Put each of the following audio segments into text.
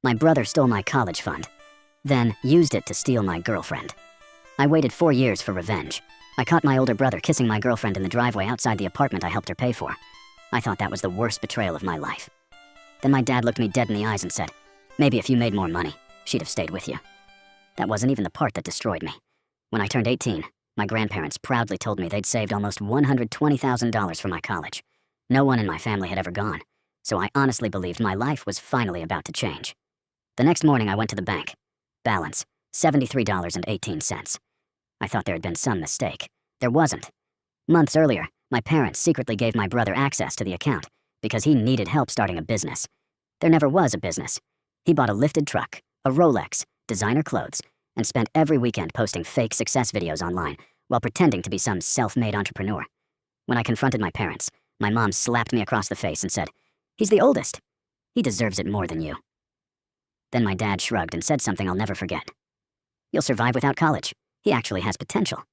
My brother stole my college fund, then used it to steal my girlfriend. I waited 4 years for revenge. I caught my older brother kissing my girlfriend in the driveway outside the apartment I helped her pay for. I thought that was the worst betrayal of my life. Then my dad looked me dead in the eyes and said, "Maybe if you made more money, she'd have stayed with you." That wasn't even the part that destroyed me. When I turned 18, my grandparents proudly told me they'd saved almost $120,000 for my college. No one in my family had ever gone, so I honestly believed my life was finally about to change. The next morning I went to the bank. Balance, $73.18. I thought there had been some mistake. There wasn't. Months earlier, my parents secretly gave my brother access to the account because he needed help starting a business. There never was a business. He bought a lifted truck, a Rolex, designer clothes, and spent every weekend posting fake success videos online while pretending to be some self-made entrepreneur. When I confronted my parents, my mom slapped me across the face and said, "He's the oldest. He deserves it more than you." Then my dad shrugged and said something I'll never forget. "You'll survive without college. He actually has potential."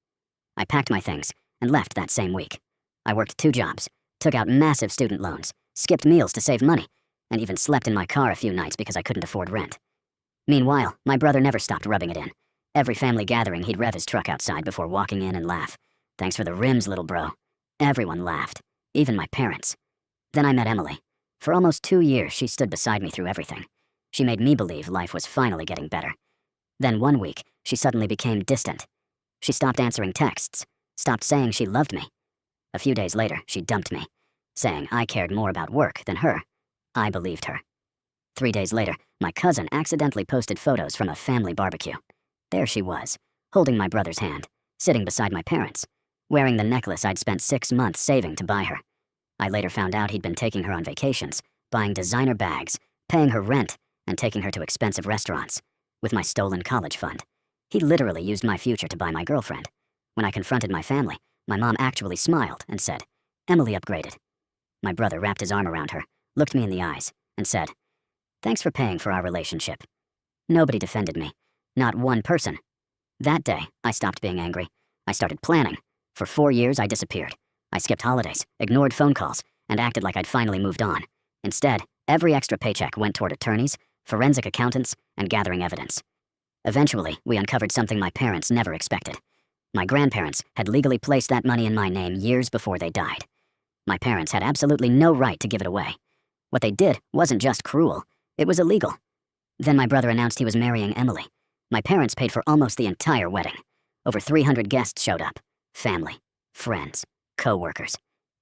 I packed my things and left that same week. I worked 2 jobs, took out massive student loans, skipped meals to save money, and even slept in my car a few nights because I couldn't afford rent. Meanwhile, my brother never stopped rubbing it in. Every family gathering, he'd rev his truck outside before walking in and laugh. "Thanks for the rims, little bro." Everyone laughed, even my parents. Then I met Emily. For almost 2 years, she stood beside me through everything. She made me believe life was finally getting better. Then one week, she suddenly became distant. She stopped answering texts, stopped saying she loved me. A few days later, she dumped me, saying I cared more about work than her. I believed her. 3 days later, my cousin accidentally posted photos from a family barbecue. There she was, holding my brother's hand, sitting beside my parents, wearing the necklace I'd spent 6 months saving to buy her. I later found out he'd been taking her on vacations, buying designer bags, paying her rent, and taking her to expensive restaurants, with my stolen college fund. He literally used my future to buy my girlfriend. When I confronted my family, my mom actually smiled and said, "Emily upgraded." My brother wrapped his arm around her, looked me in the eyes, and said, "Thanks for paying for our relationship." Nobody defended me. Not one person. That day, I stopped being angry. I started planning. For 4 years, I disappeared. I skipped holidays, ignored phone calls, and acted like I'd finally moved on. Instead, every extra paycheck went toward attorneys, forensic accountants, and gathering evidence. Eventually, we uncovered something my parents never expected. My grandparents had legally placed that money in my name years before they died. My parents had absolutely no right to give it away. What they did wasn't just cruel, it was illegal. Then my brother announced he was marrying Emily. My parents paid for almost the entire wedding. Over 300 guests showed up. Family, friends, co-workers.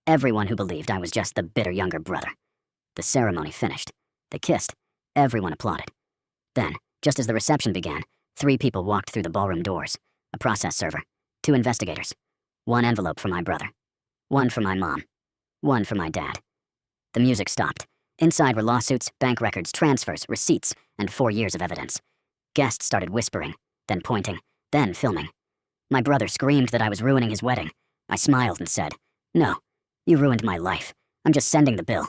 Everyone who believed I was just the bitter younger brother. The ceremony finished. They kissed. Everyone applauded. Then, just as the reception began, 3 people walked through the ballroom doors. A process server, 2 investigators, 1 envelope for my brother, 1 for my mom, 1 for my dad. The music stopped. Inside were lawsuits, bank records, transfers, receipts, and 4 years of evidence. Guests started whispering, then pointing, then filming. My brother screamed that I was ruining his wedding. I smiled and said, "No, you ruined my life. I'm just sending the bill."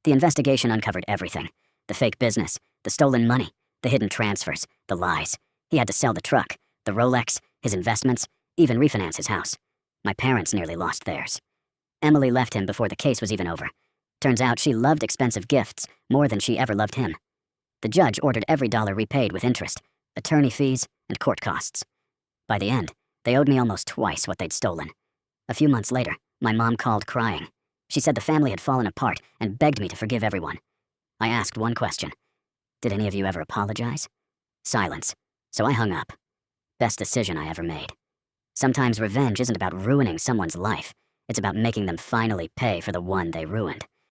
The investigation uncovered everything. The fake business, the stolen money, the hidden transfers, the lies. He had to sell the truck, the Rolex, his investments, even refinance his house. My parents nearly lost theirs. Emily left him before the case was even over. Turns out she loved expensive gifts more than she ever loved him. The judge ordered every dollar repaid with interest, attorney fees, and court costs. By the end, they owed me almost twice what they'd stolen. A few months later, my mom called crying. She said the family had fallen apart and begged me to forgive everyone. I asked one question. Did any of you ever apologize? Silence. So I hung up. Best decision I ever made. Sometimes revenge isn't about ruining someone's life. It's about making them finally pay for the one they ruined.